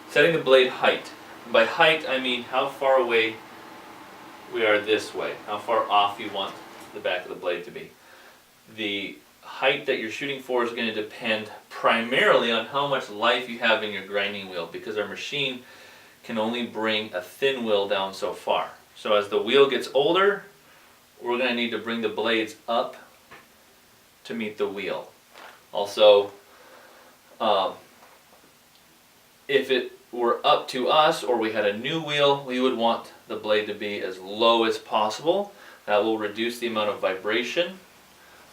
Setting the blade height. And by height, I mean how far away we are this way, how far off you want the back of the blade to be. The height that you're shooting for is going to depend primarily on how much life you have in your grinding wheel, because our machine can only bring a thin wheel down so far. So as the wheel gets older, we're going to need to bring the blades up to meet the wheel. Also, if it were up to us or we had a new wheel, we would want the blade to be as low as possible. That will reduce the amount of vibration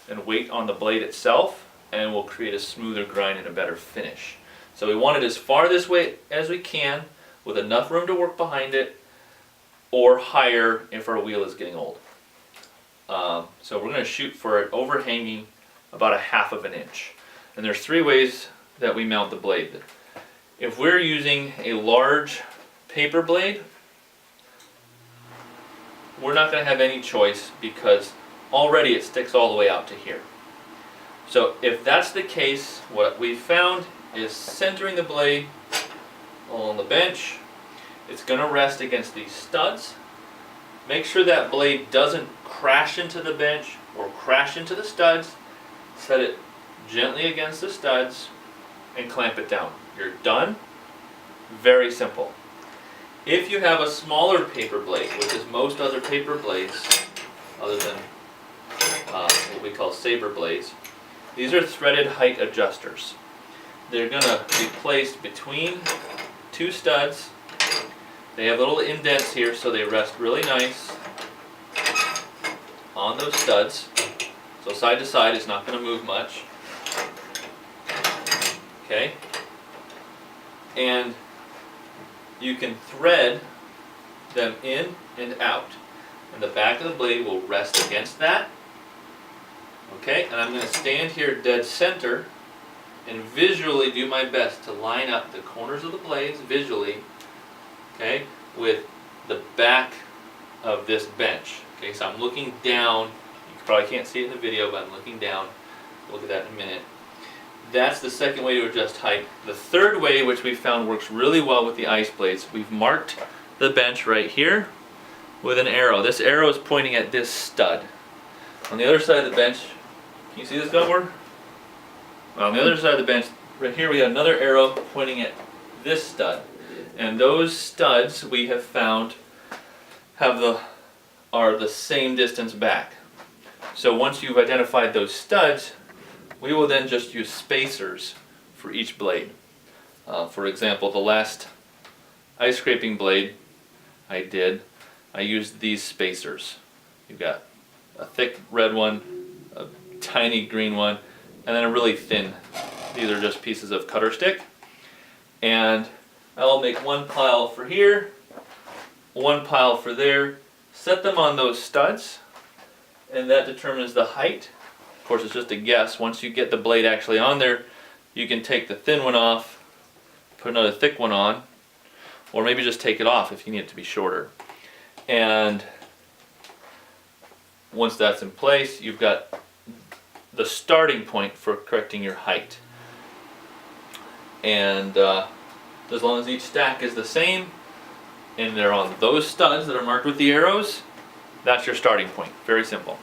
and weight on the blade itself, and will create a smoother grind and a better finish. So we want it as far this way as we can, with enough room to work behind it, or higher if our wheel is getting old. So we're going to shoot for it overhanging about a 1/2 inch. And there's 3 ways that we mount the blade. If we're using a large paper blade, we're not going to have any choice because already it sticks all the way out to here. So if that's the case, what we've found is centering the blade along the bench. It's going to rest against these studs. Make sure that blade doesn't crash into the bench or crash into the studs. Set it gently against the studs and clamp it down. You're done. Very simple. If you have a smaller paper blade, which is most other paper blades, other than what we call saber blades, these are threaded height adjusters. They're going to be placed between 2 studs. They have little indents here, so they rest really nice on those studs. So side to side, it's not going to move much. Okay? And you can thread them in and out. And the back of the blade will rest against that. Okay? And I'm going to stand here dead center and visually do my best to line up the corners of the blades visually, okay, with the back of this bench. Okay, so I'm looking down. You probably can't see it in the video, but I'm looking down. We'll look at that in a minute. That's the second way to adjust height. The third way, which we found works really well with the ice blades, we've marked the bench right here with an arrow. This arrow is pointing at this stud. On the other side of the bench, can you see this, Gunwar? On the other side of the bench, right here we have another arrow pointing at this stud. And those studs we have found are the same distance back. So once you've identified those studs, we will then just use spacers for each blade. For example, the last ice scraping blade I used these spacers. You've got a thick red one, a tiny green one, and then a really thin. These are just pieces of cutter stick. And I'll make one pile for here, one pile for there, set them on those studs, and that determines the height. Of course, it's just a guess. Once you get the blade actually on there, you can take the thin one off, put another thick one on, or maybe just take it off if you need it to be shorter. And once that's in place, you've got the starting point for correcting your height. And as long as each stack is the same and they're on those studs that are marked with the arrows, that's your starting point. Very simple.